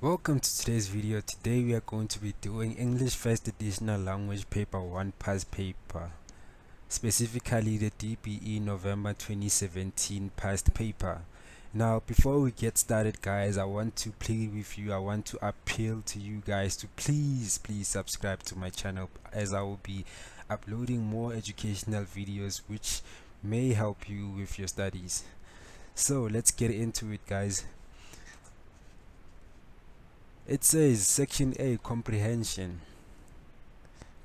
Welcome to today's video. Today we are going to be doing English First Additional Language Paper 1 past paper, specifically the DBE November 2017 past paper. Now before we get started guys, I want to plead with you, I want to appeal to you guys to please subscribe to my channel, as I will be uploading more educational videos which may help you with your studies. So let's get into it guys. It says section A, comprehension.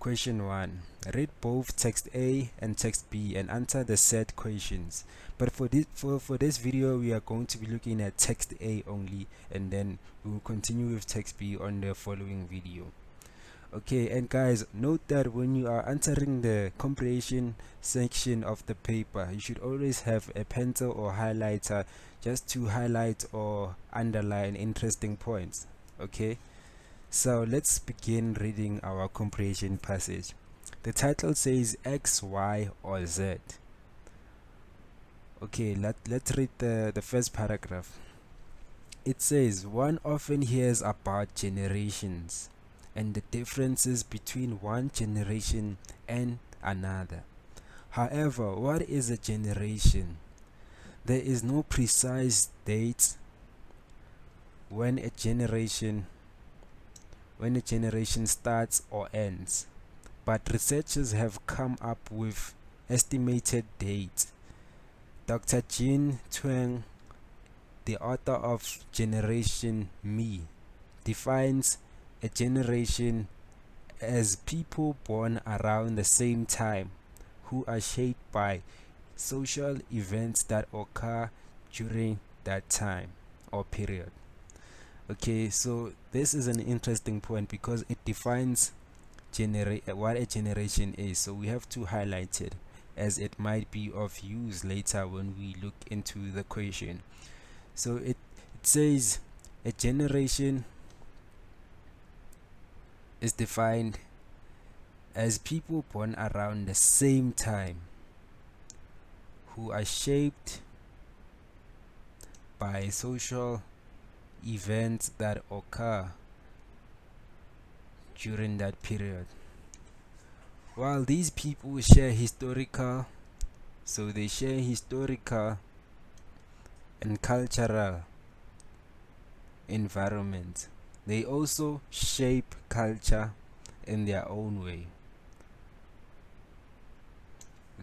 Question 1. Read both text A and text B and answer the set questions. But for this video we are going to be looking at text A only, and then we will continue with text B on the following video. Okay, and guys, note that when you are answering the comprehension section of the paper, you should always have a pencil or highlighter just to highlight or underline interesting points. Okay, so let's begin reading our comprehension passage. The title says X, Y, or Z. Okay, let's read the first paragraph. It says, one often hears about generations and the differences between one generation and another. However, what is a generation? There is no precise date when a generation starts or ends, but researchers have come up with estimated dates. Dr. Jean Tweng, the author of Generation Me, defines a generation as people born around the same time who are shaped by social events that occur during that time or period. Okay, so this is an interesting point because it defines what a generation is, so we have to highlight it as it might be of use later when we look into the question. So it says a generation is defined as people born around the same time who are shaped by social events that occur during that period. While these people share historical and cultural environment, they also shape culture in their own way.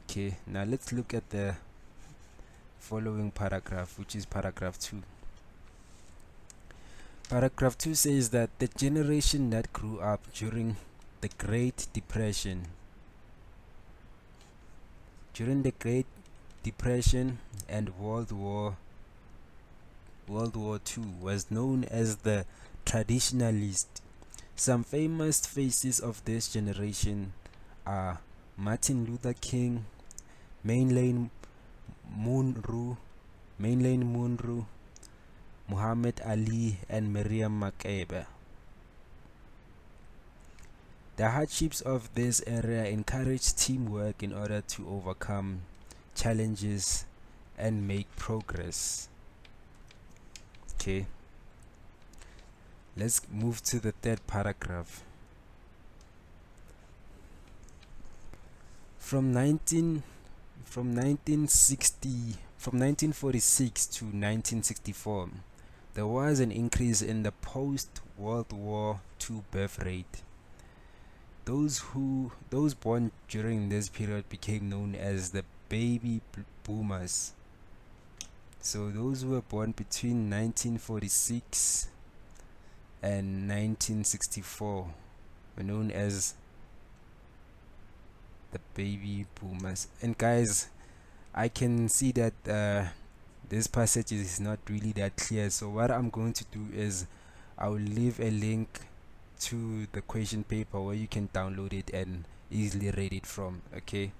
Okay, now let's look at the following paragraph, which is paragraph 2. Paragraph 2 says that the generation that grew up during the Great Depression and World War II was known as the traditionalist. Some famous faces of this generation are Martin Luther King, Marilyn Monroe, Muhammad Ali, and Miriam Makeba. The hardships of this era encouraged teamwork in order to overcome challenges and make progress. Okay, let's move to the third paragraph. From 1946 to 1964, there was an increase in the post-World War II birth rate. Those born during this period became known as the baby boomers. So those who were born between 1946 and 1964 were known as the baby boomers. And guys, I can see that this passage is not really that clear, so what I'm going to do is I will leave a link to the question paper where you can download it and easily read it from. Okay,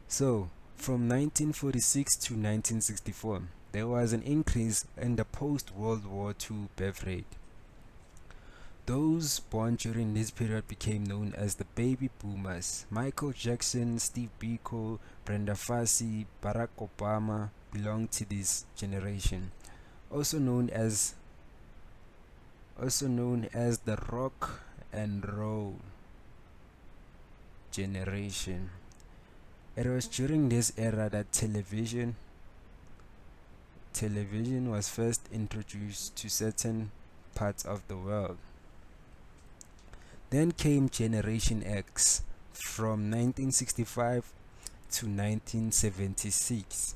so from 1946 to 1964 there was an increase in the post-World War II birth rate. Those born during this period became known as the baby boomers. Michael Jackson, Steve Biko, Brenda Fassie, Barack Obama belong to this generation, also known as also known as the rock and roll generation. It was during this era that television was first introduced to certain parts of the world. Then came Generation X from 1965 to 1976.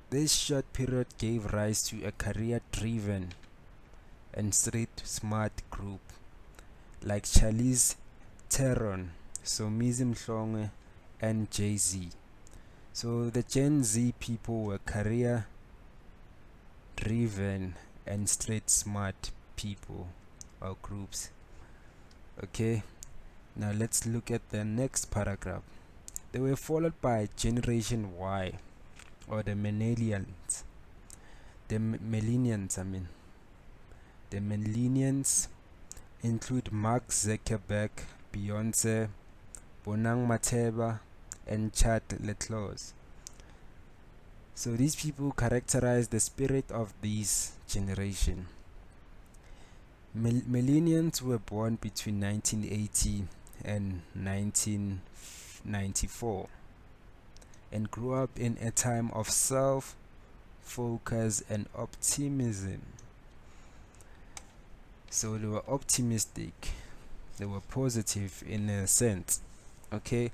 This short period gave rise to a career-driven and street-smart group like Charlize Theron, Somizi Mhlongo, and Jay-Z. So the Gen Z people were career-driven and street-smart people or groups. Okay, now let's look at the next paragraph. They were followed by Generation Y, or the millennials. The millennials include Mark Zuckerberg, Beyonce, Bonang Mateba, and Chad Leclerc. So these people characterize the spirit of this generation. Millennials were born between 1980 and 1994 and grew up in a time of self-focus and optimism. So they were optimistic, they were positive in a sense. Okay,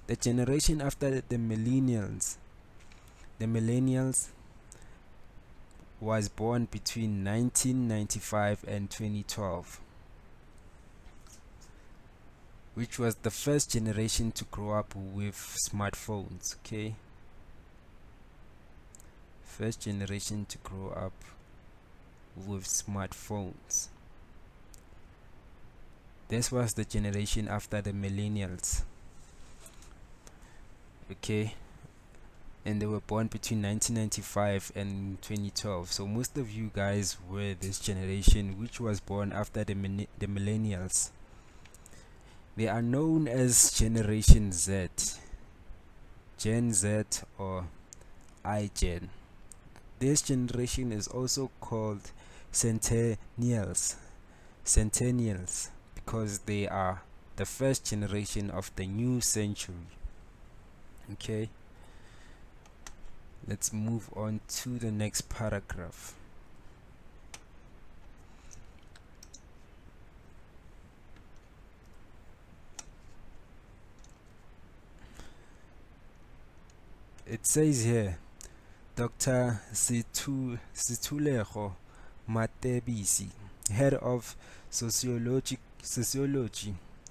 the generation after the millennials was born between 1995 and 2012, which was the first generation to grow up with smartphones. Okay, first generation to grow up with smartphones. This was the generation after the millennials. Okay, and they were born between 1995 and 2012. So most of you guys were this generation which was born after the millennials. They are known as Generation Z, Gen Z, or iGen. This generation is also called Centennials because they are the first generation of the new century. Okay, let's move on to the next paragraph. It says here, Dr. Situlego Matebisi, head of sociology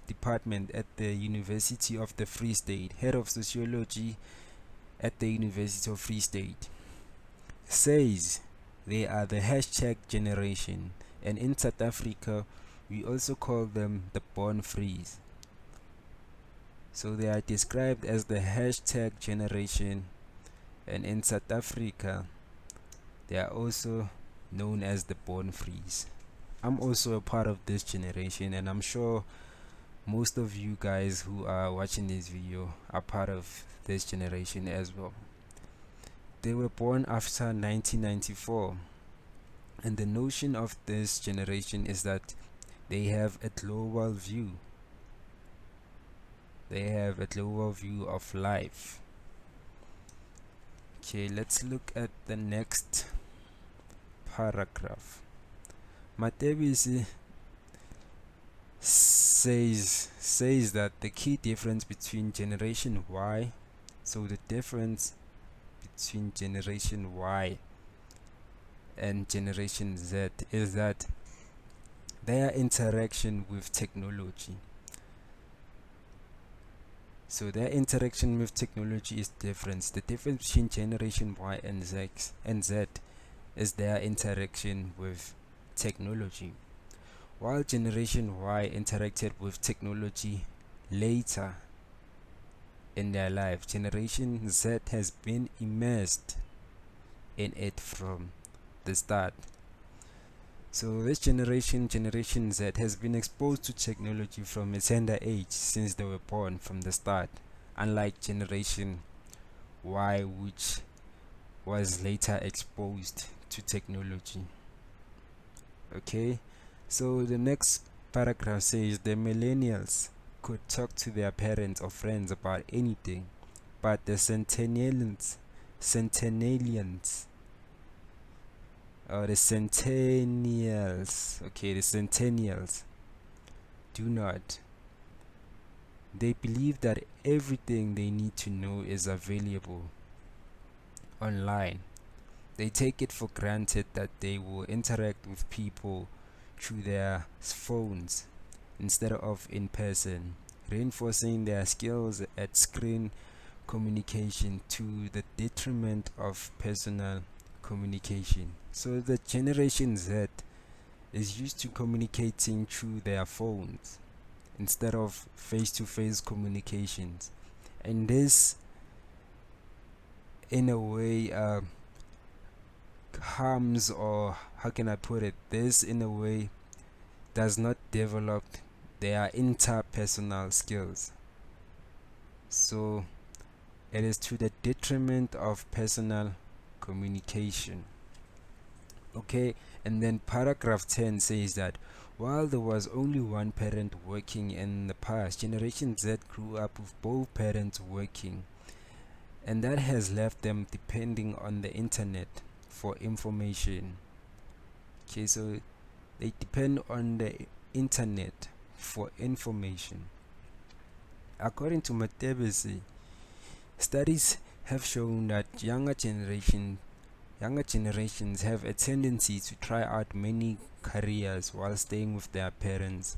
department at the University of the Free State, head of sociology at the University of Free State, says they are the hashtag generation, and in South Africa we also call them the born frees. So they are described as the hashtag generation, and in South Africa they are also known as the born frees. I'm also a part of this generation, and I'm sure most of you guys who are watching this video are part of this generation as well. They were born after 1994, and the notion of this generation is that they have a global view. They have a global view of life. Okay, let's look at the next paragraph. Matebisi says that the key difference between Generation Y, so the difference between Generation Y and Generation Z is that their interaction with technology. So their interaction with technology is different. The difference between Generation Y and Z is their interaction with technology. While Generation Y interacted with technology later in their life, Generation Z has been immersed in it from the start. So this Generation Z, has been exposed to technology from a tender age since they were born from the start, unlike Generation Y, which was later exposed to technology. Okay, So the next paragraph says the millennials could talk to their parents or friends about anything, but the centennials, or the centennials do not. They believe that everything they need to know is available online. They take it for granted that they will interact with people through their phones instead of in person, reinforcing their skills at screen communication to the detriment of personal communication. So the Generation Z is used to communicating through their phones instead of face-to-face communications, and this in a way harms, or how can I put it, this in a way does not develop their interpersonal skills. So it is to the detriment of personal communication. Okay, and then paragraph 10 says that while there was only one parent working in the past, Generation Z grew up with both parents working, and that has left them depending on the internet for information. Okay, so they depend on the internet for information. According to Matebesi, studies have shown that younger generations have a tendency to try out many careers while staying with their parents.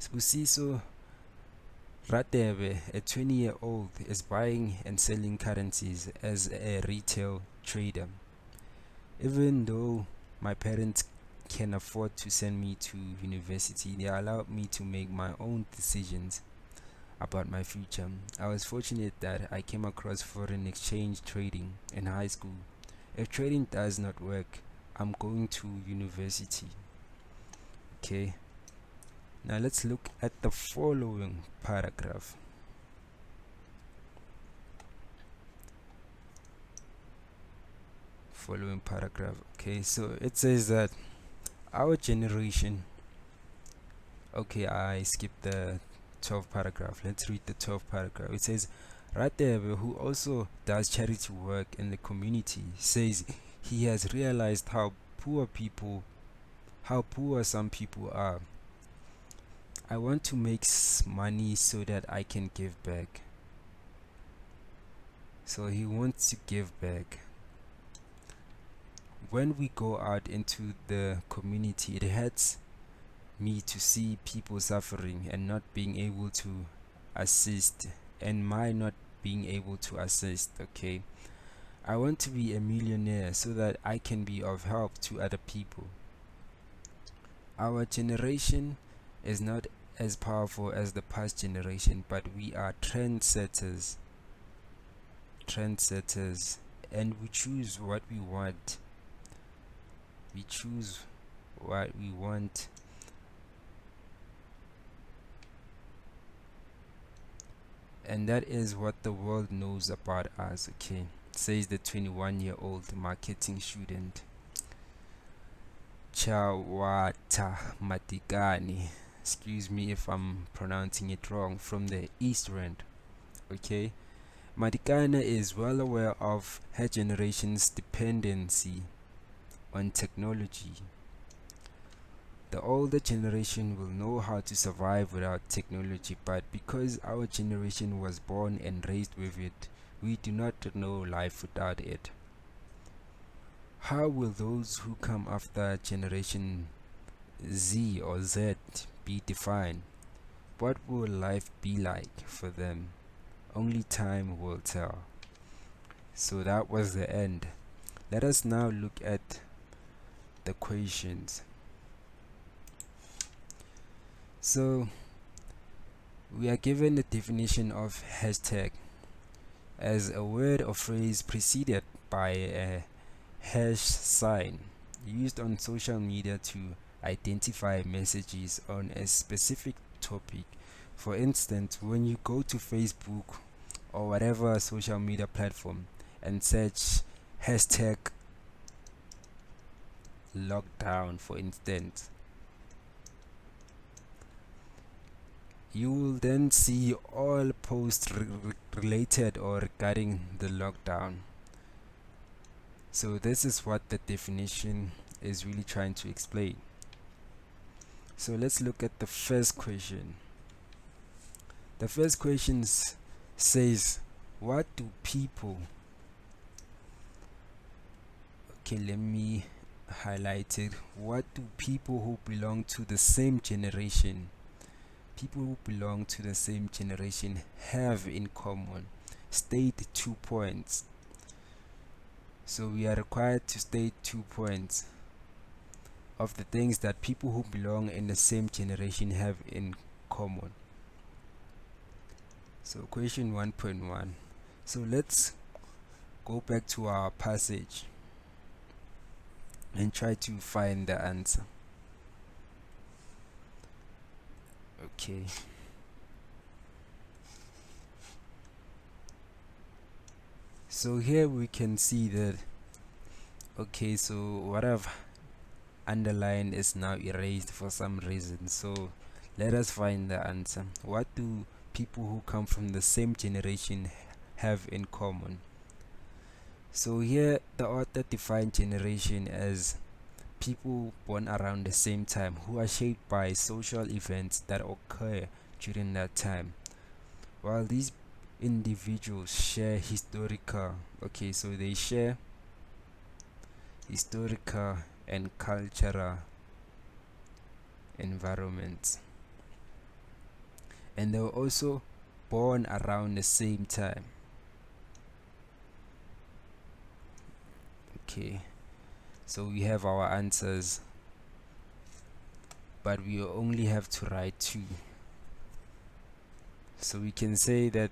Sbusiso Ratebe, a 20-year-old, is buying and selling currencies as a retail trader. Even though my parents can afford to send me to university, they allowed me to make my own decisions about my future. I was fortunate that I came across foreign exchange trading in high school. If trading does not work, I'm going to university. Okay, now let's look at the following paragraph. Okay, so it says that our generation, okay, I skipped the 12th paragraph. Let's read the 12th paragraph. It says Ratebe, who also does charity work in the community, says he has realized how poor some people are. I want to make money so that I can give back. So he wants to give back. When we go out into the community, it hurts me to see people suffering and not being able to assist, and my not being able to assist. Okay, I want to be a millionaire so that I can be of help to other people. Our generation is not as powerful as the past generation, but we are trendsetters, and we choose what we want. And that is what the world knows about us. Okay, says the 21-year-old marketing student Chawata Matikani, excuse me if I'm pronouncing it wrong, from the East End. Okay, Matikana is well aware of her generation's dependency on technology. The older generation will know how to survive without technology, but because our generation was born and raised with it, we do not know life without it. How will those who come after Generation Z or Z be defined? What will life be like for them? Only time will tell. So that was the end. Let us now look at the questions. So we are given the definition of hashtag as a word or phrase preceded by a hash sign used on social media to identify messages on a specific topic. For instance, when you go to Facebook or whatever social media platform and search hashtag lockdown, for instance, you will then see all posts related or regarding the lockdown. So this is what the definition is really trying to explain. So let's look at the first question. The first question says, what do people, okay, let me highlight it. What do people who belong to the same generation have in common? State 2 points. So we are required to state 2 points of the things that people who belong in the same generation have in common. So question 1.1. So let's go back to our passage and try to find the answer. Okay. So here we can see that, okay, so what I've underlined is now erased for some reason. So let us find the answer. What do people who come from the same generation have in common? So here the author defined generation as people born around the same time who are shaped by social events that occur during that time. While these individuals share historical and cultural environments, and they were also born around the same time. Okay, so we have our answers, but we only have to write 2. So we can say that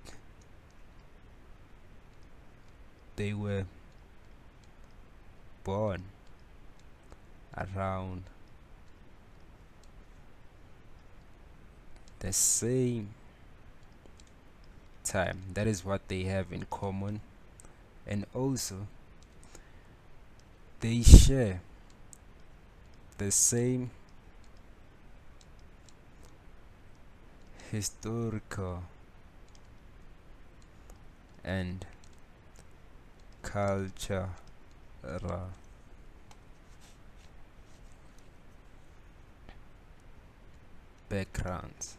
they were born around the same time. That is what they have in common. And also they share the same historical and cultural backgrounds.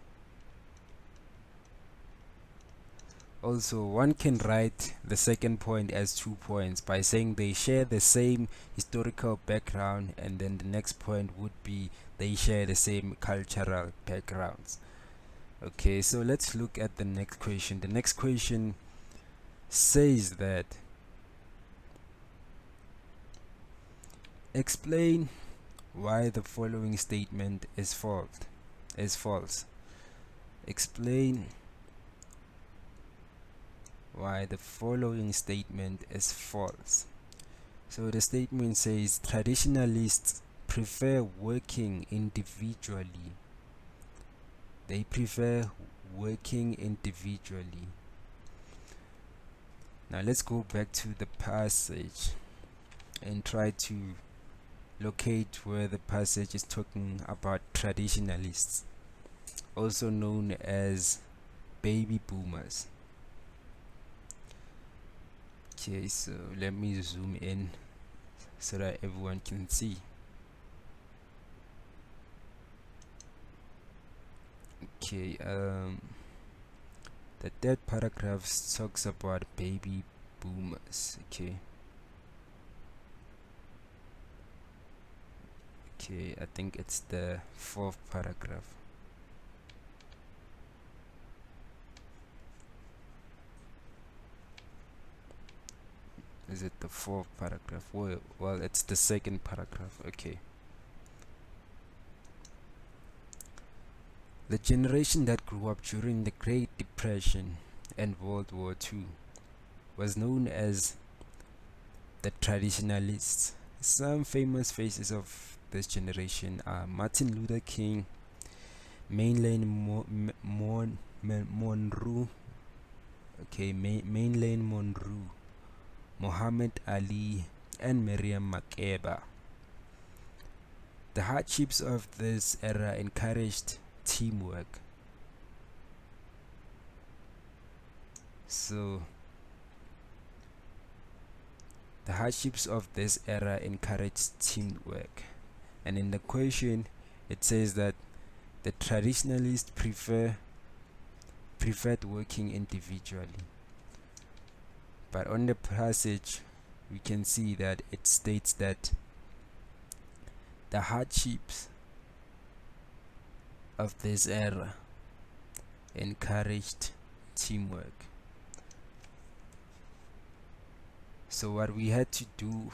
Also, one can write the second point as 2 points by saying they share the same historical background, and then the next point would be they share the same cultural backgrounds. Okay, so let's look at the next question. The next question says that explain why the following statement is false. Explain why the following statement is false. So the statement says traditionalists prefer working individually. They prefer working individually. Now let's go back to the passage and try to locate where the passage is talking about traditionalists, also known as baby boomers. Okay, so let me zoom in so that everyone can see. Okay, the third paragraph talks about baby boomers. Okay, I think it's the 4th paragraph. Is it the 4th paragraph? Well, it's the 2nd paragraph. Okay. The generation that grew up during the Great Depression and World War II was known as the traditionalists. Some famous faces of this generation are Martin Luther King, Marilyn Monroe, Muhammad Ali, and Miriam Makeba. The hardships of this era encouraged teamwork, So the hardships of this era encouraged teamwork, and in the question it says that the traditionalists preferred working individually, but on the passage we can see that it states that the hardships of this era encouraged teamwork. So what we had to do,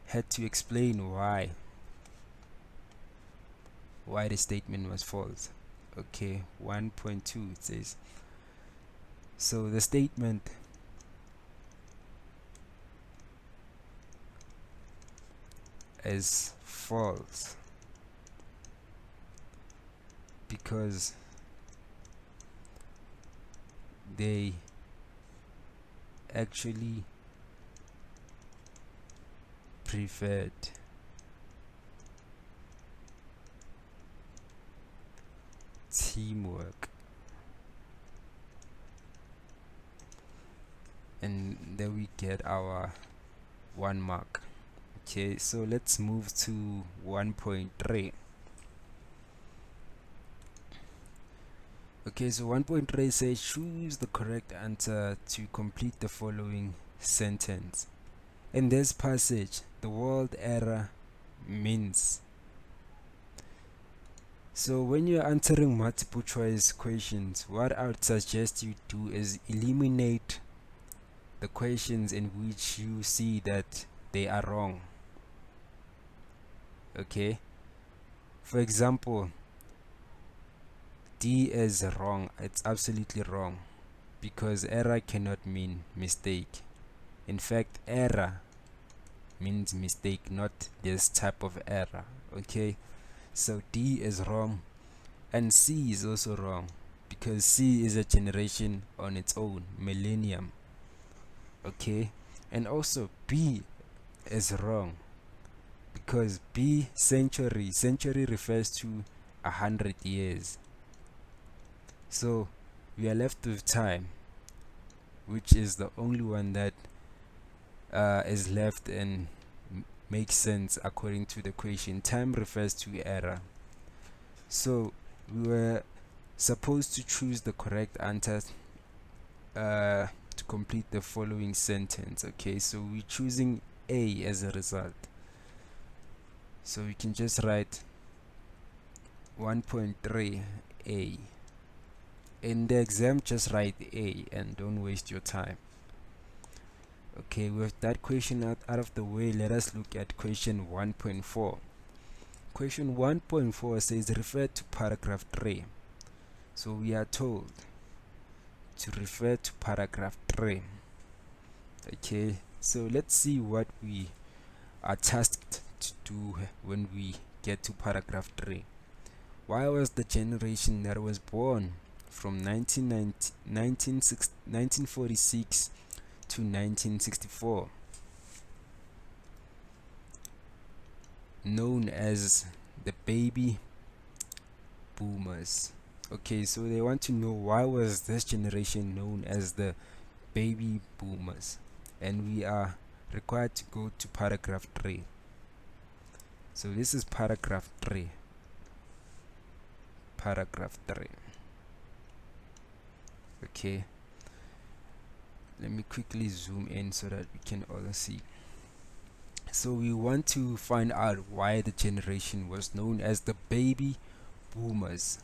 had to explain why the statement was false. Okay, 1.2 it says, so the statement is false because they actually preferred teamwork. And then we get our 1 mark. Okay, so let's move to 1.3. Okay, so 1.3 says choose the correct answer to complete the following sentence. In this passage, the word era means. So when you're answering multiple choice questions, what I would suggest you do is eliminate the questions in which you see that they are wrong. Okay, for example, D is wrong. It's absolutely wrong because error cannot mean mistake. In fact, error means mistake, not this type of error. Okay, so D is wrong, and C is also wrong because C is a generation on its own, millennium. Okay, and also B is wrong because B, century refers to 100 years. So we are left with time, which is the only one that is left and makes sense according to the question. Time refers to error. So we were supposed to choose the correct answer to complete the following sentence. Okay, so we're choosing A as a result. So we can just write 1.3 A. In the exam, just write A and don't waste your time. Okay, with that question out of the way, let us look at question 1.4. Question 1.4 says refer to paragraph 3. So we are told to refer to paragraph 3. Okay, so let's see what we are tasked to do when we get to paragraph 3. Why was the generation that was born from 1946 to 1964 known as the baby boomers? Okay, so they want to know why was this generation known as the baby boomers, and we are required to go to paragraph 3. So this is paragraph 3. Okay, let me quickly zoom in so that we can all see. So we want to find out why the generation was known as the baby boomers.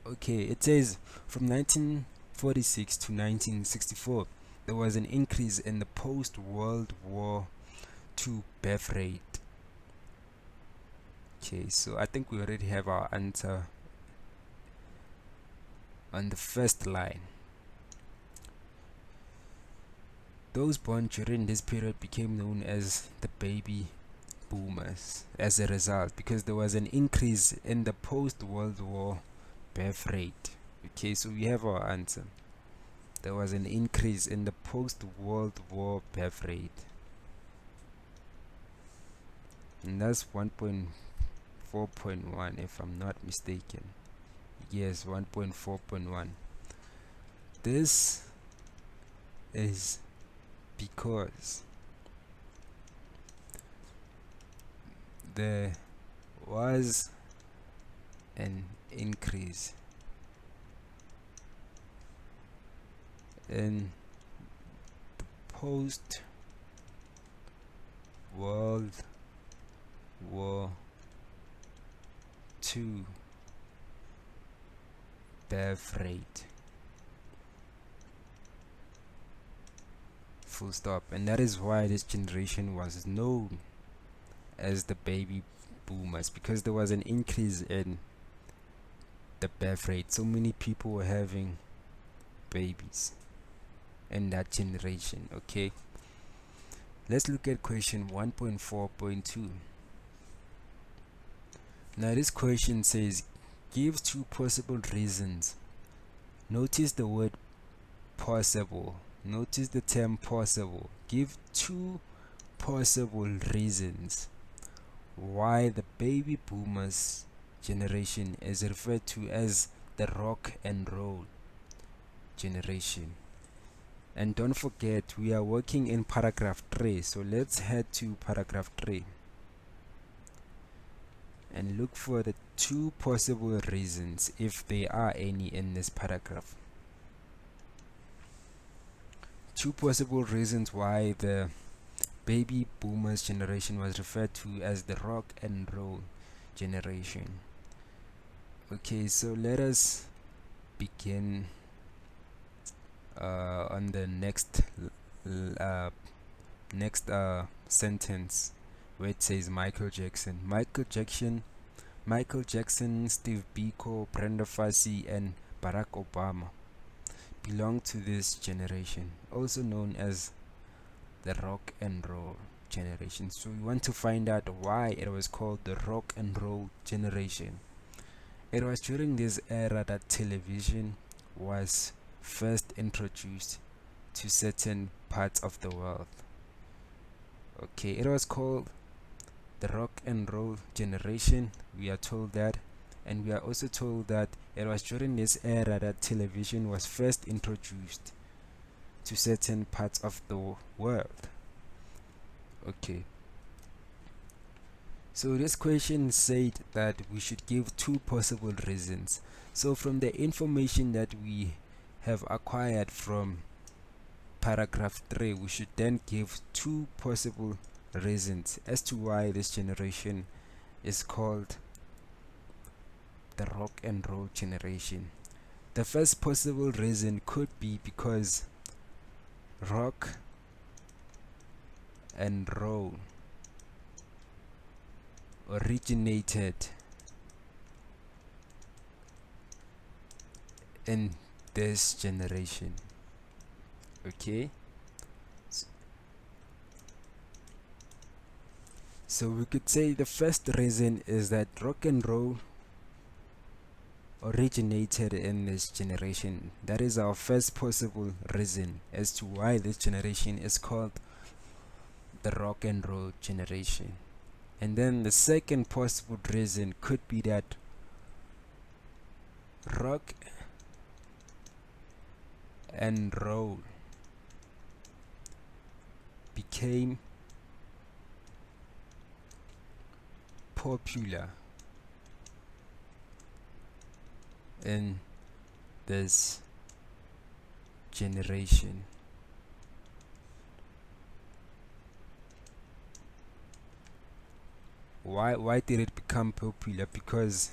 Okay, it says from 1946 to 1964 there was an increase in the post-World War II birth rate. Okay, so I think we already have our answer on the first line. Those born during this period became known as the baby boomers as a result, because there was an increase in the post-World War birth rate. Okay, so we have our answer. There was an increase in the post-World War birth rate, and that's 1.4.1 if I'm not mistaken. Yes, 1.4.1. This is because there was an increase in the post-World War II birth rate. Full stop. And that is why this generation was known as the baby boomers, because there was an increase in the birth rate. So many people were having babies in that generation. Okay, let's look at question 1.4.2. Now this question says give two possible reasons. Notice the word possible. Notice the term possible. Give two possible reasons why the baby boomers generation is referred to as the rock and roll generation. And don't forget, we are working in paragraph 3, so let's head to paragraph 3 and look for the two possible reasons, if there are any, in this paragraph. Two possible reasons why the baby boomers generation was referred to as the rock and roll generation. Okay, so let us begin on the next sentence, where it says Michael Jackson, Steve Biko, Brenda Fassie, and Barack Obama belong to this generation, also known as the rock and roll generation. So we want to find out why it was called the rock and roll generation. It was during this era that television was first introduced to certain parts of the world. Okay, it was called the rock and roll generation, we are told that, and we are also told that it was during this era that television was first introduced to certain parts of the world. Okay, so this question said that we should give two possible reasons. So from the information that we have acquired from paragraph 3, we should then give two possible reasons as to why this generation is called the rock and roll generation. The first possible reason could be because rock and roll originated in this generation. Okay, so we could say the first reason is that rock and roll originated in this generation. That is our first possible reason as to why this generation is called the rock and roll generation. And then the second possible reason could be that rock and roll became popular in this generation. Why did it become popular? Because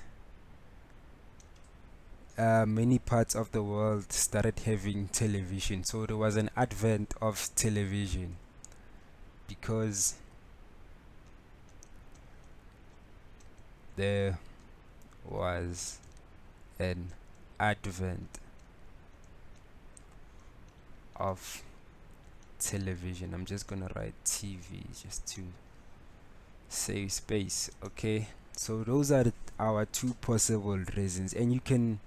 many parts of the world started having television, so there was an advent of television, because there was an advent of television. I'm just gonna write TV just to save space. Okay, so those are our two possible reasons, and you can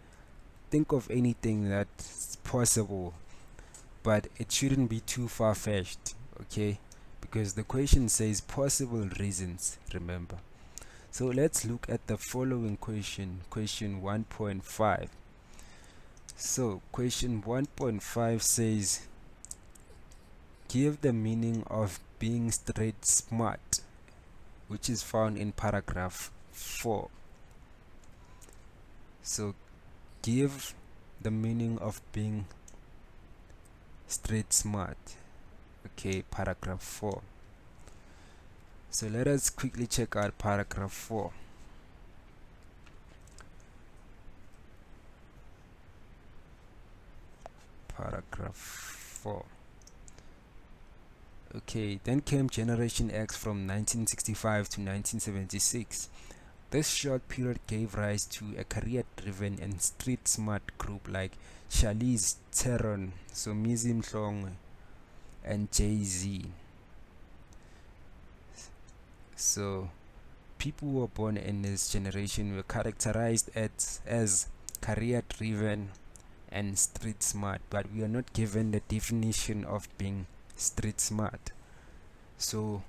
think of anything that's possible, but it shouldn't be too far-fetched. Okay, because the question says possible reasons, remember. So let's look at the following question 1.5. So question 1.5 says, give the meaning of being street smart, which is found in paragraph 4. So give the meaning of being street smart. Okay, paragraph 4. So let us quickly check out paragraph 4. Paragraph 4. Okay, then came Generation X from 1965 to 1976. This short period gave rise to a career-driven and street-smart group like Charlize Theron, Somizi Mhlongwe, and Jay-Z. So, people who were born in this generation were characterized as career-driven and street-smart, but we are not given the definition of being street-smart. So,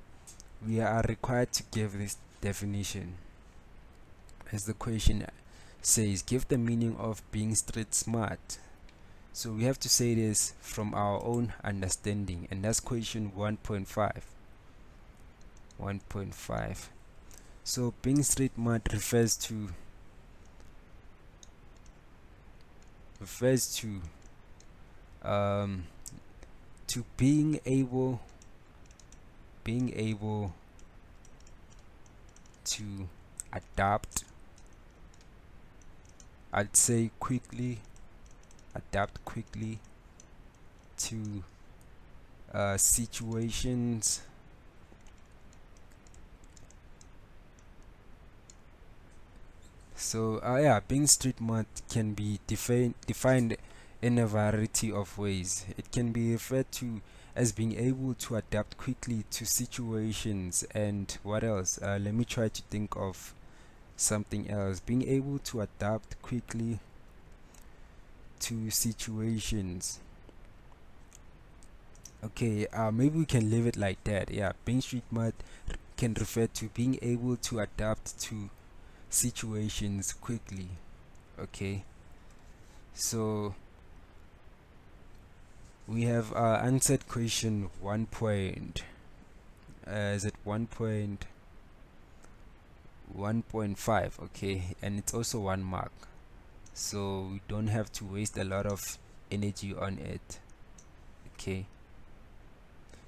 we are required to give this definition. As the question says, give the meaning of being street smart. So we have to say this from our own understanding, and that's question 1.5. 1.5. So being street smart refers to being able to adapt, I'd say adapt quickly to situations, so yeah, being street smart can be defined in a variety of ways. It can be referred to as being able to adapt quickly to situations, and what else? Let me try to think of something else. Being able to adapt quickly to situations. Okay, maybe we can leave it like that. Yeah, being street smart can refer to being able to adapt to situations quickly. Okay, so we have answered question 1 point. Is it 1.5? Okay, and it's also 1 mark, so we don't have to waste a lot of energy on it. Okay,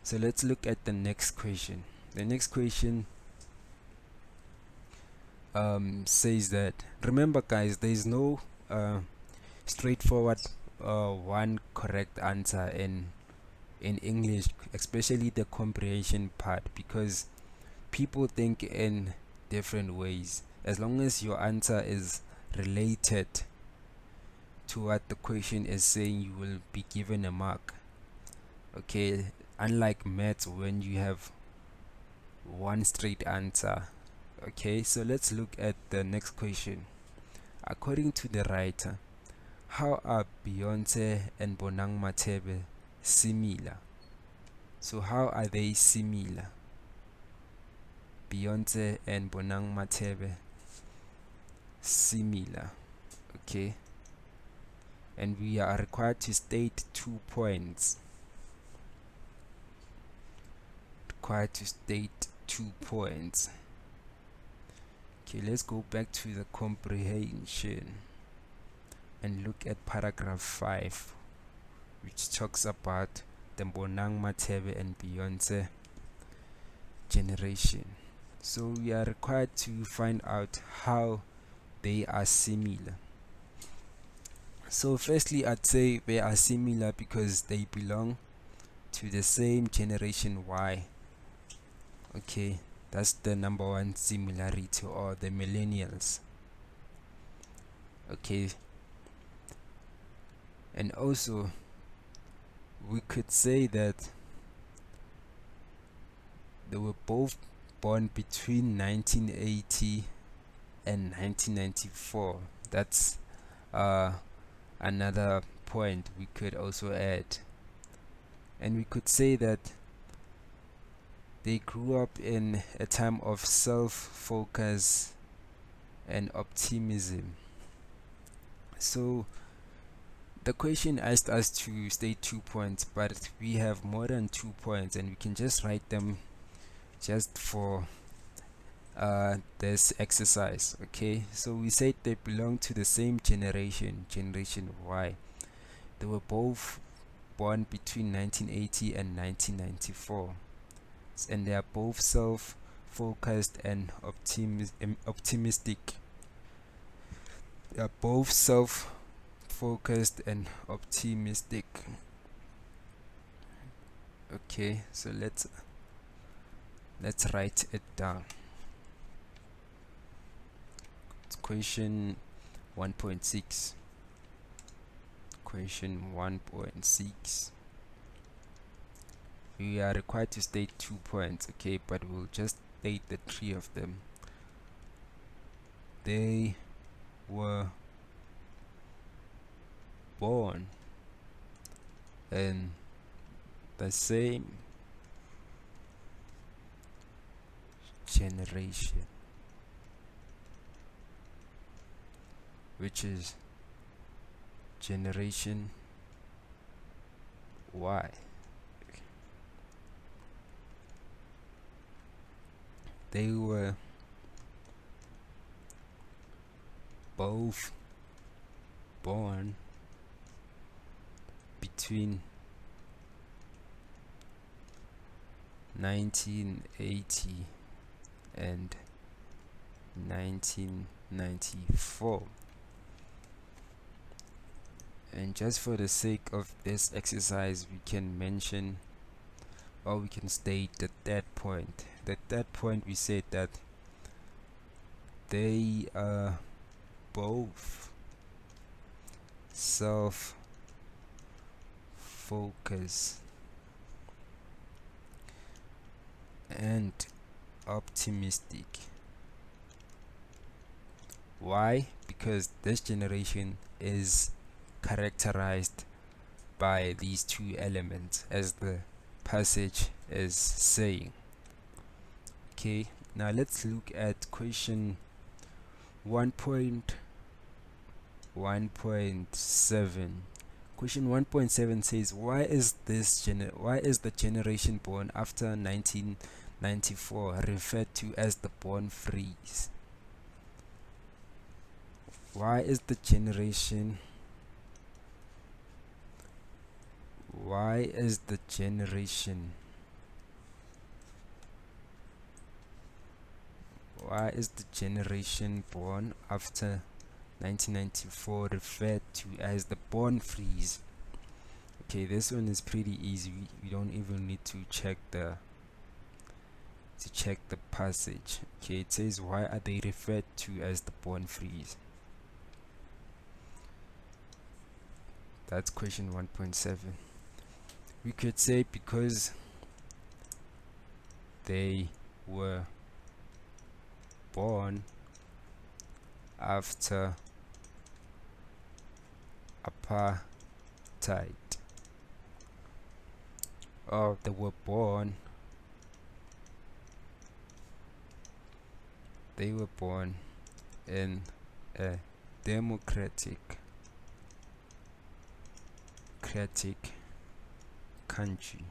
so let's look at the next question. The next question says that, remember guys, there is no straightforward one correct answer in English, especially the comprehension part, because people think in different ways. As long as your answer is related to what the question is saying, you will be given a mark. Okay, unlike maths when you have one straight answer. Okay, so let's look at the next question. According to the writer, how are Beyonce and Bonang Matebe similar? So how are they similar? Beyonce and Bonang Matebe similar. Okay, and we are required to state 2 points. Required to state 2 points. Okay, let's go back to the comprehension and look at paragraph 5, which talks about the Bonang Matebe and Beyonce generation. So we are required to find out how they are similar. So firstly, I'd say they are similar because they belong to the same generation Y. Okay, that's the number one similarity, or the millennials. Okay, and also we could say that they were both born between 1980 and 1994. That's another point we could also add. And we could say that they grew up in a time of self-focus and optimism. So The question asked us to state 2 points, but we have more than 2 points and we can just write them just for this exercise. Okay, so we said they belong to the same generation Y. They were both born between 1980 and 1994, and they are both self-focused and optimistic. They are both self-focused and optimistic. Okay, so let's write it down. It's question 1.6. Question 1.6. We are required to state 2 points, okay, but we'll just state the 3 of them. They were born in the same generation, which is generation Y. They were both born between 1980 and 1994. And just for the sake of this exercise, we can mention, or we can state the third point. The third point, we said that they are both self-focused and optimistic. Why? Because this generation is characterized by these two elements, as the passage is saying. Okay, now let's look at question 1.7. Question 1.7 says, why is the generation born after 1994 referred to as the born freeze? Why is the generation born after 1994 referred to as the born freeze? Okay, this one is pretty easy. We don't even need to check the passage. Okay, it says, why are they referred to as the born freeze? That's question 1.7. We could say because they were born after apartheid, or they were born in a democratic country.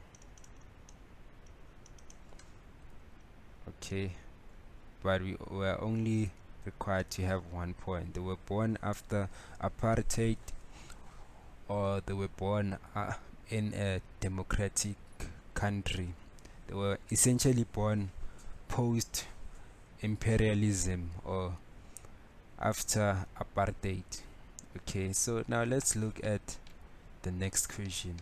Okay, but we were only required to have 1 point. They were born after apartheid, or they were born in a democratic country. They were essentially born post imperialism or after apartheid. Okay, so now let's look at the next question.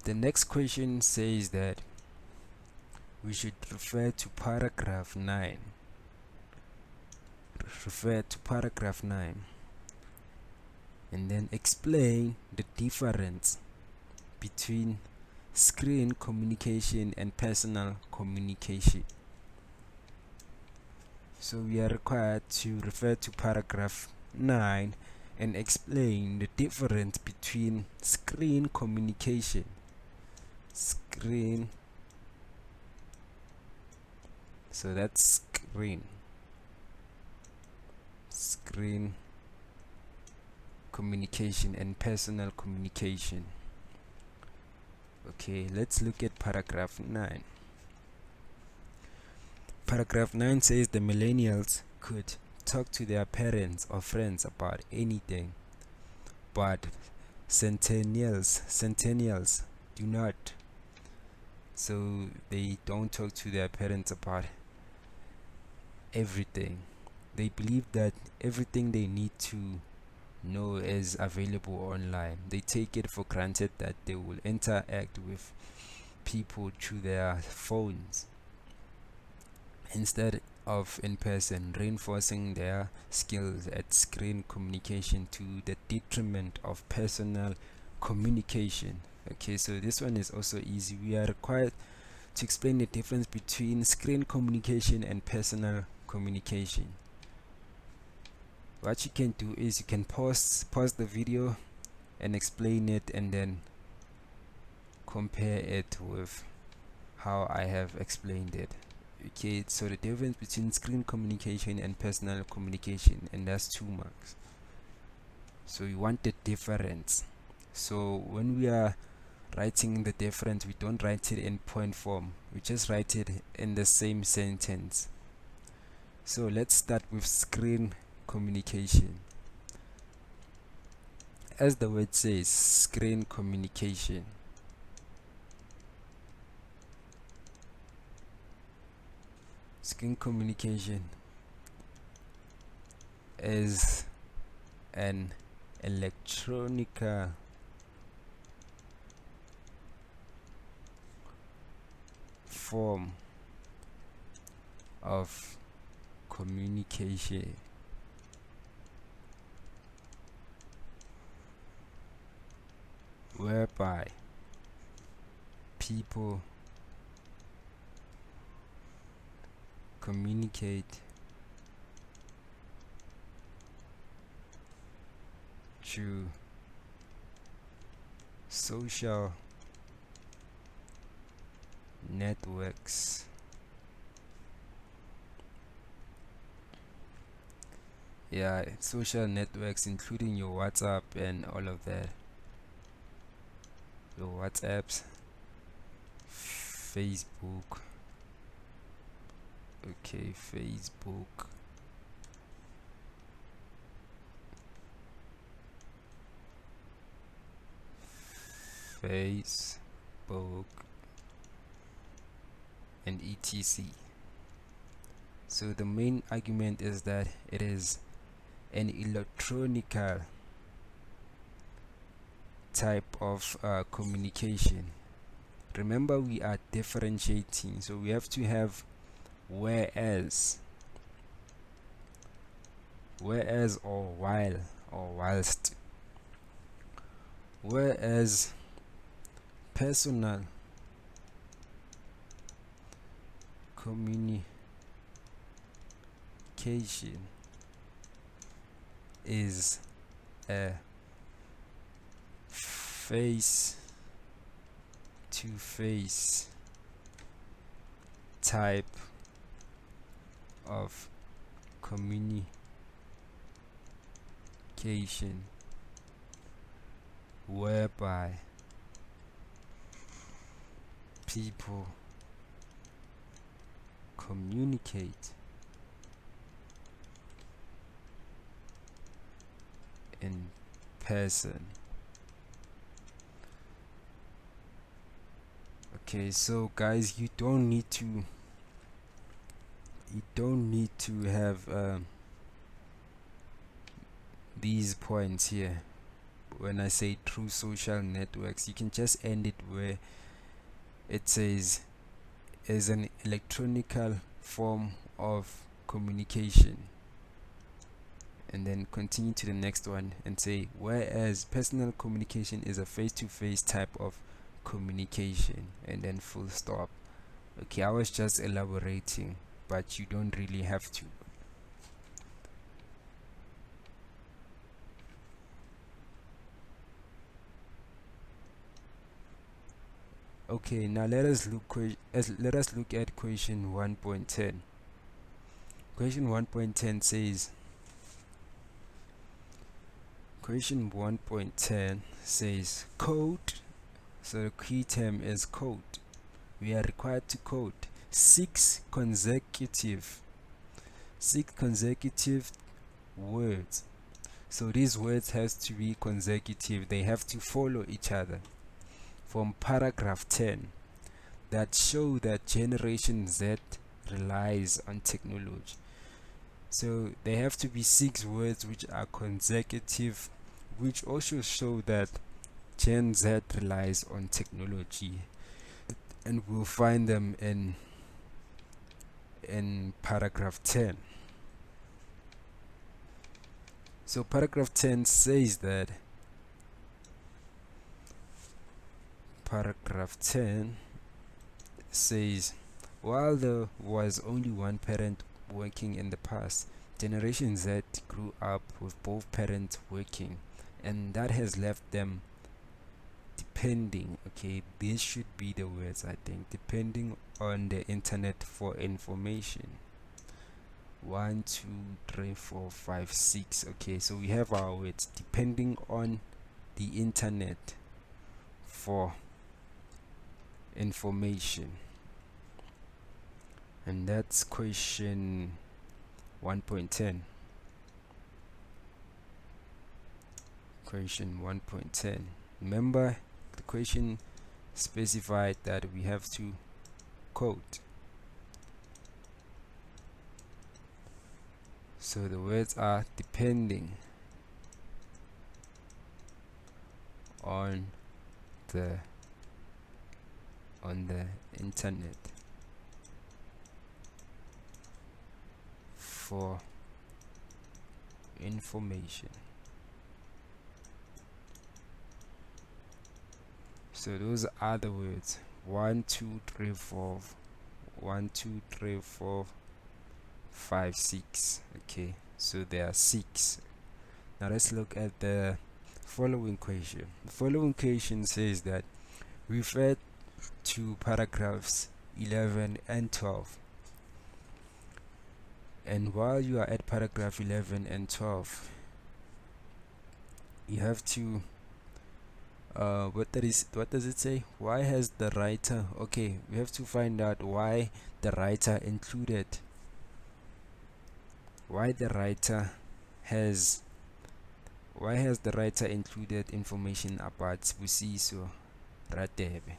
The next question says that we should refer to paragraph 9. And then explain the difference between screen communication and personal communication. So we are required to refer to paragraph 9 and explain the difference between screen communication, so that's screen communication and personal communication. Okay, let's look at paragraph 9. Paragraph 9 says the millennials could talk to their parents or friends about anything, but centennials do not. So they don't talk to their parents about everything. They believe that everything they need to know is available online. They take it for granted that they will interact with people through their phones instead of in person, reinforcing their skills at screen communication to the detriment of personal communication. Okay, so this one is also easy. We are required to explain the difference between screen communication and personal communication. What you can do is you can pause the video and explain it, and then compare it with how I have explained it. Okay, so the difference between screen communication and personal communication, and that's 2 marks. So you want the difference. So when we are writing the difference, we don't write it in point form, we just write it in the same sentence. So let's start with screen communication. As the word says, screen communication. Screen communication is an electronic form of communication whereby people communicate through social networks. Yeah, social networks including your WhatsApp and all of that. Your WhatsApps, Facebook. Okay, Facebook, and etc. So the main argument is that it is an electronic type of communication. Remember, we are differentiating, so we have to have whereas or while or whilst. Whereas personal communication is a face-to-face type of communication whereby people communicate in person. Okay, so guys, you don't need to have these points here. When I say through social networks, you can just end it where it says is an electronical form of communication, and then continue to the next one and say whereas personal communication is a face-to-face type of communication, and then full stop. Okay, I was just elaborating, but you don't really have to. Okay, now let us look at question 1.10. Question 1.10 says Question 1.10 says code. So the key term is code. We are required to code six consecutive words. So these words has to be consecutive. They have to follow each other from paragraph 10 that show that Generation Z relies on technology. So they have to be 6 words which are consecutive, which also show that Gen Z relies on technology, and we'll find them in paragraph 10. So paragraph 10 says that while there was only one parent working in the past, Generation Z grew up with both parents working, and that has left them depending, okay, this should be the words, I think, depending on the internet for information. 1 2 3 4 5 6. Okay, so we have our words depending on the internet for information, and that's question 1.10. Question 1.10. Remember, the question specified that we have to code. So the words are depending on the internet for information. So those are the words 1 2 3 4 1 2 3 4 5 6. Okay, so there are 6. Now let's look at the following question. The following question says that refer to paragraphs 11 and 12. And while you are at paragraph 11 and 12, you have to what does it say? Why has the writer, okay, we have to find out why the writer included information about Sibusiso Radebe.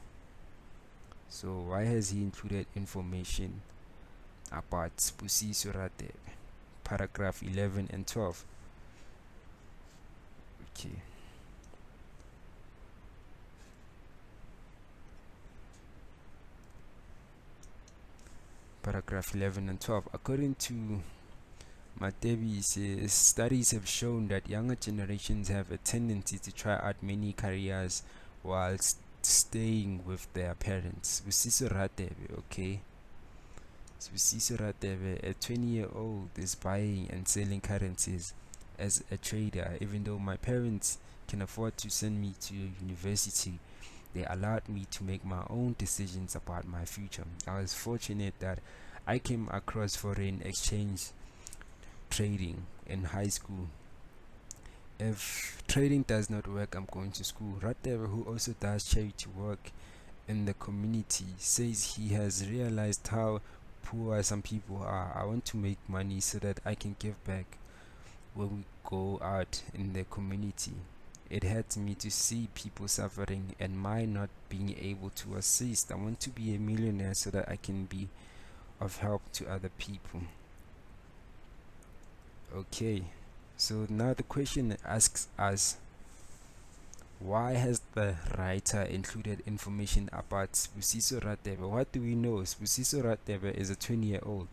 So why has he included information about Sibusiso Radebe? Paragraph 11 and 12. Okay. Paragraph 11 and 12. According to Matebi, says studies have shown that younger generations have a tendency to try out many careers whilst staying with their parents. Sibusiso Radebe, okay. Sibusiso Radebe, a 20-year-old, is buying and selling currencies as a trader. Even though my parents can afford to send me to university, they allowed me to make my own decisions about my future. I was fortunate that I came across foreign exchange trading in high school. If trading does not work, I'm going to school. Radebe, who also does charity work in the community, says he has realized how poor some people are. I want to make money so that I can give back when we go out in the community. It hurts me to see people suffering and my not being able to assist. I want to be a millionaire so that I can be of help to other people. Okay, so now the question asks us, why has the writer included information about Sibusiso Radebe? What do we know? Sibusiso Radebe is a 20-year-old,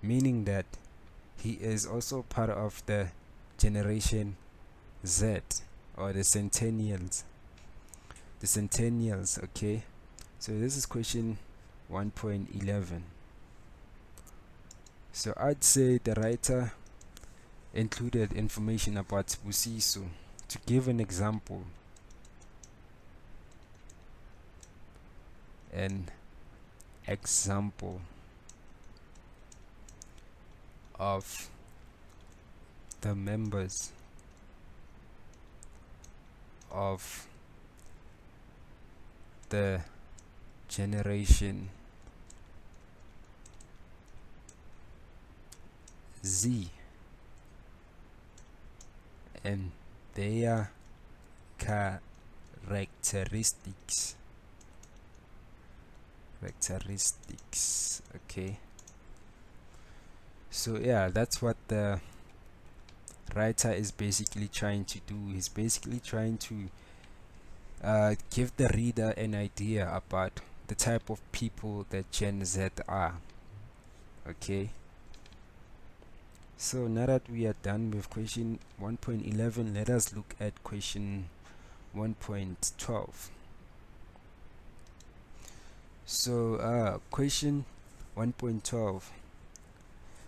meaning that he is also part of the Generation Z, or the centennials. Okay, so this is question 1.11. So I'd say the writer included information about Sibusiso. To give an example, of the members of the generation Z and their characteristics. Okay, so yeah, that's what the writer is basically trying to do. He's basically trying to give the reader an idea about the type of people that Gen Z are. Okay, so now that we are done with question 1.11, let us look at question 1.12. So question 1.12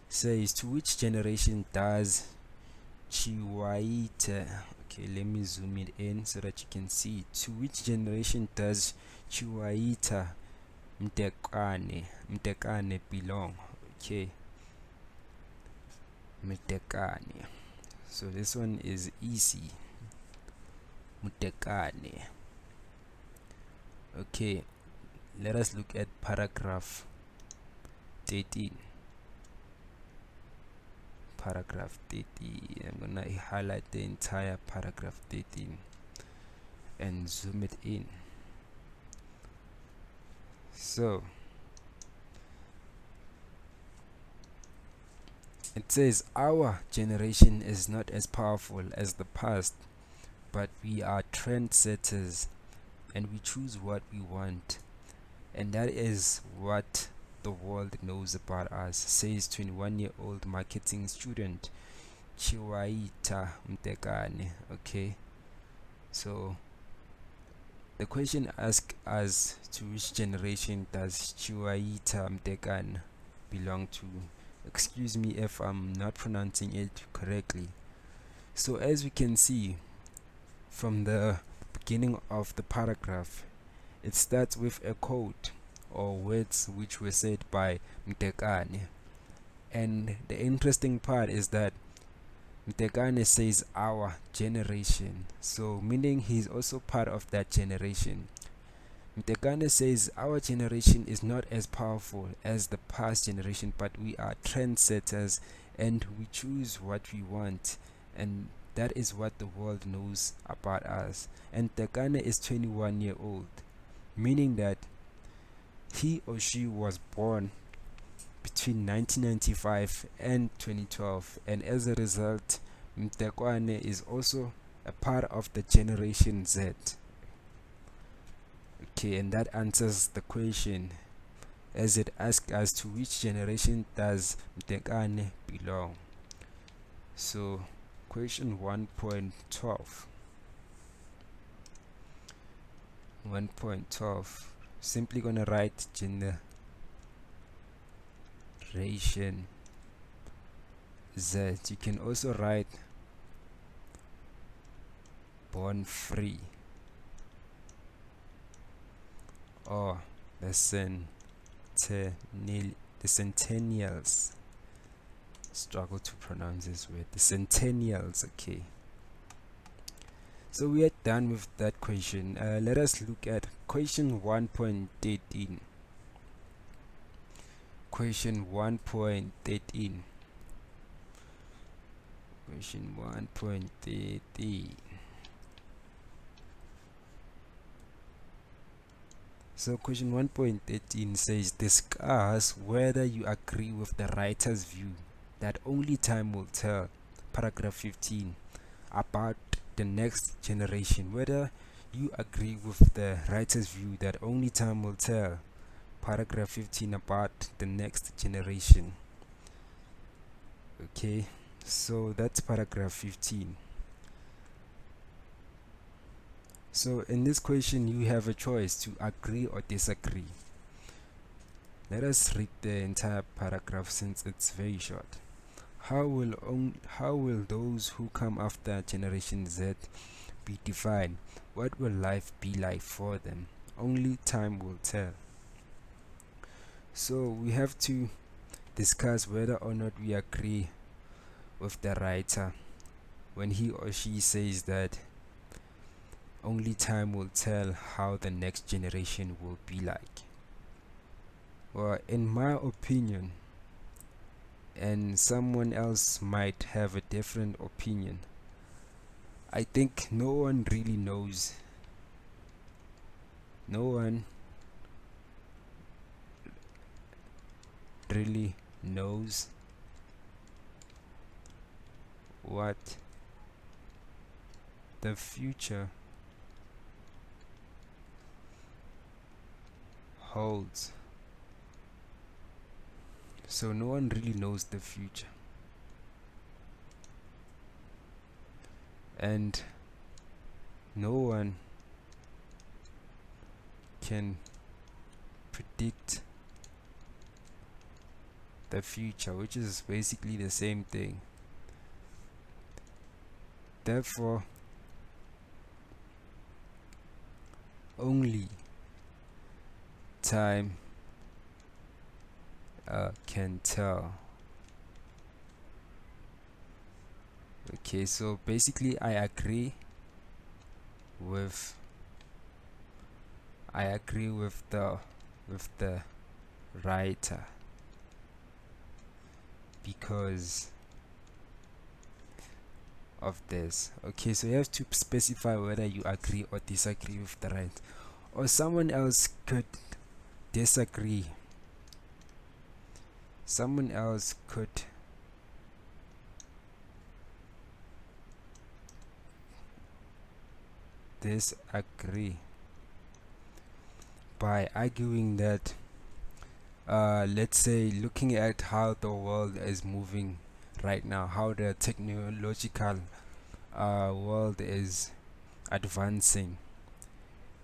says, to which generation does Chiwaita, okay, let me zoom it in so that you can see, to which generation does Chiwaita Mtekane belong? Okay, Mtekane, so this one is easy. Mtekane. Okay, let us look at paragraph 13. Paragraph 13. I'm gonna highlight the entire paragraph 13 and zoom it in. So it says, our generation is not as powerful as the past, but we are trendsetters and we choose what we want, and that is what the world knows about us, says 21-year-old marketing student Chiwaita Mtekane. Okay, so the question asks us, to which generation does Chiwaita Mtekane belong to? Excuse me if I'm not pronouncing it correctly. So as we can see from the beginning of the paragraph, it starts with a quote or words which were said by Mtekane, and the interesting part is that Mtekane says our generation, so meaning he's also part of that generation. Mtekane says our generation is not as powerful as the past generation, but we are trendsetters and we choose what we want, and that is what the world knows about us. And Mtekane is 21-year-old, meaning that he or she was born between 1995 and 2012, and as a result Mtekane is also a part of the generation Z. Okay, and that answers the question, as it asks us, to which generation does Mtekane belong? So question 1.12, simply gonna write generation Z. You can also write born free or the centennials. Struggle to pronounce this word, the centennials. Okay, so we are done with that question. Let us look at question 1.13. Question 1.13. Question 1.13. So question 1.13 says, discuss whether you agree with the writer's view that only time will tell, paragraph 15, about the next generation. Whether you agree with the writer's view that only time will tell, paragraph 15, about the next generation. Okay, so that's paragraph 15. So in this question you have a choice to agree or disagree. Let us read the entire paragraph since it's very short. How will those who come after Generation Z be defined? What will life be like for them? Only time will tell. So we have to discuss whether or not we agree with the writer when he or she says that only time will tell how the next generation will be like. Well, in my opinion, and someone else might have a different opinion, I think no one really knows. No one really knows what the future holds. So no one really knows the future. And no one can predict the future, which is basically the same thing. Therefore, only time can tell. Okay, so basically I agree with the writer, because of this. Okay, so you have to specify whether you agree or disagree with the writer, or someone else could disagree. Someone else could disagree by arguing that let's say, looking at how the world is moving right now, how the technological world is advancing,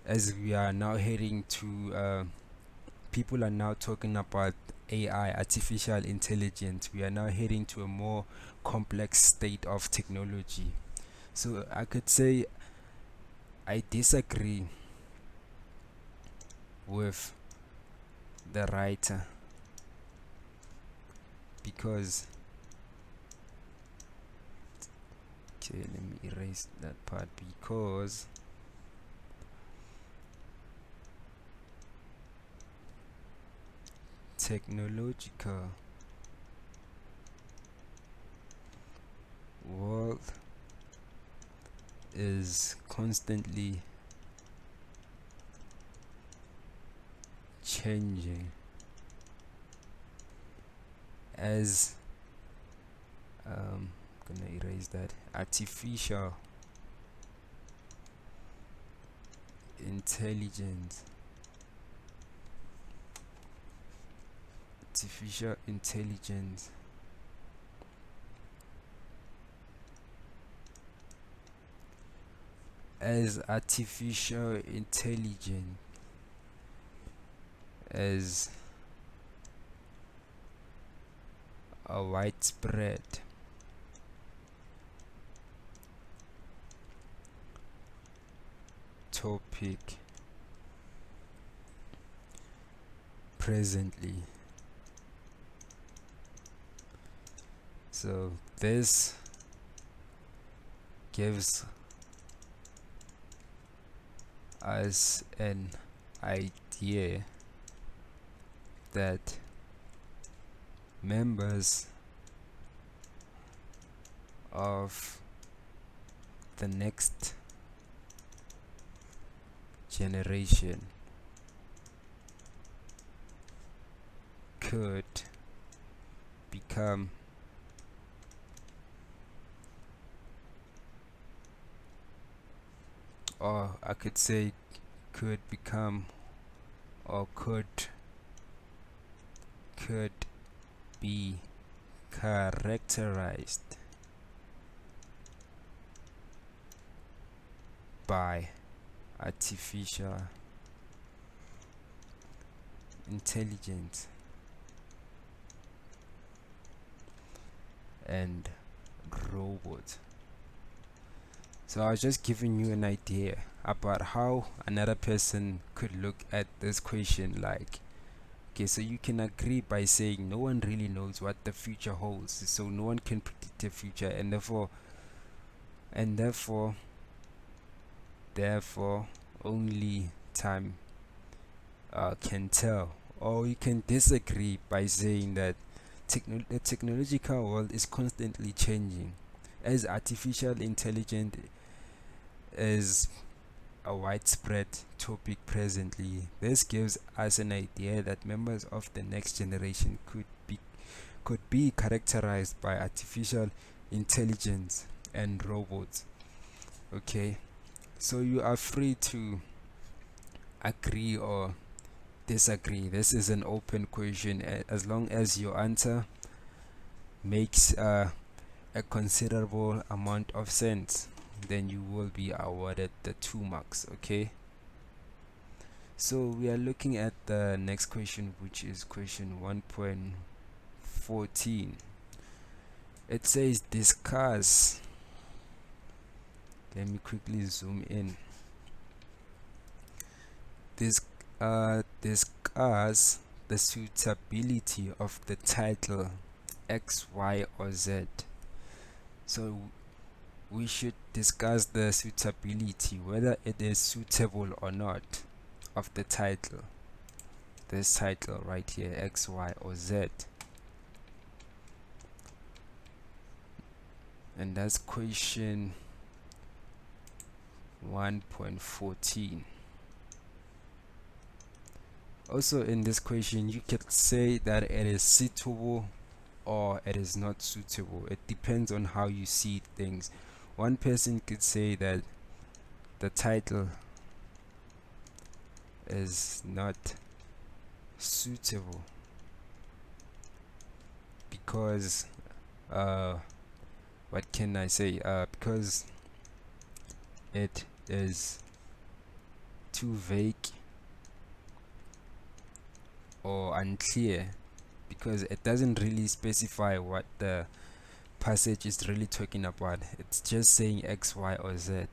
as we are now heading to people are now talking about AI, artificial intelligence. We are now heading to a more complex state of technology. So I could say I disagree with the writer, because okay, let me erase that part, because technological world is constantly changing, as gonna erase that, artificial intelligence as artificial intelligence as a widespread topic presently. So this gives us an idea that members of the next generation could become or I could say could become or could be characterized by artificial intelligence and robots. So I was just giving you an idea about how another person could look at this question, like, okay, so you can agree by saying no one really knows what the future holds, so no one can predict the future, and therefore therefore only time can tell. Or you can disagree by saying that the technological world is constantly changing, as artificial intelligence is a widespread topic presently. This gives us an idea that members of the next generation could be characterized by artificial intelligence and robots. Okay, so you are free to agree or disagree. This is an open question. As long as your answer makes a considerable amount of sense, then you will be awarded the 2 marks. Okay, so we are looking at the next question, which is question 1.14. It says discuss. Let me quickly zoom in. Discuss the suitability of the title X, Y, or Z. So we should discuss the suitability, whether it is suitable or not, of the title. This title right here, X, Y, or Z. And that's question 1.14. Also in this question, you could say that it is suitable or it is not suitable. It depends on how you see things. One person could say that the title is not suitable because what can I say, because it is too vague or unclear, because it doesn't really specify what the passage is really talking about. It's just saying X, Y, or Z,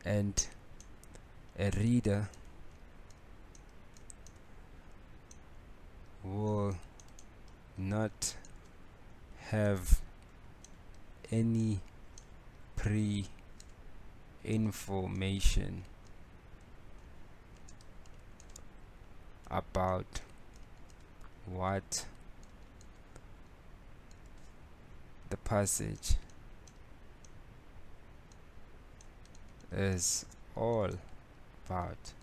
and a reader will not have any pre-information about what the passage is all about.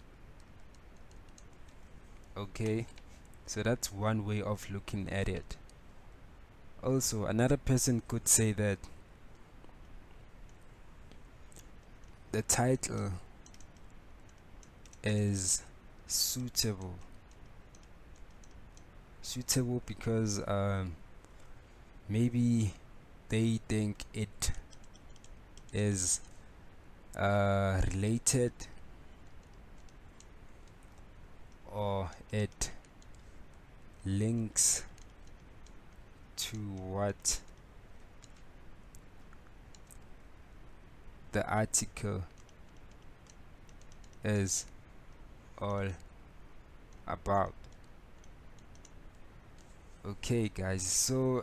Okay, so that's one way of looking at it. Also, another person could say that the title is suitable because maybe they think it is related, or it links to what the article is all about. Okay guys, so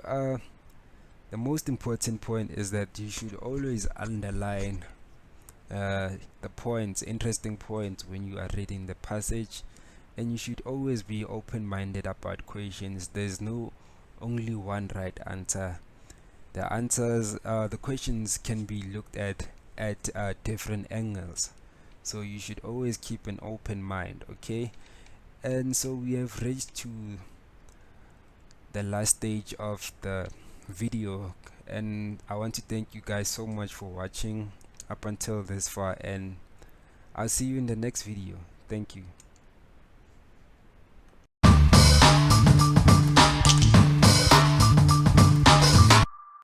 the most important point is that you should always underline the points, interesting points, when you are reading the passage, and you should always be open-minded about questions. There's no only one right answer. The answers, the questions can be looked at different angles, so you should always keep an open mind. Okay, and so we have reached to the last stage of the video, and I want to thank you guys so much for watching up until this far, and I'll see you in the next video. Thank you.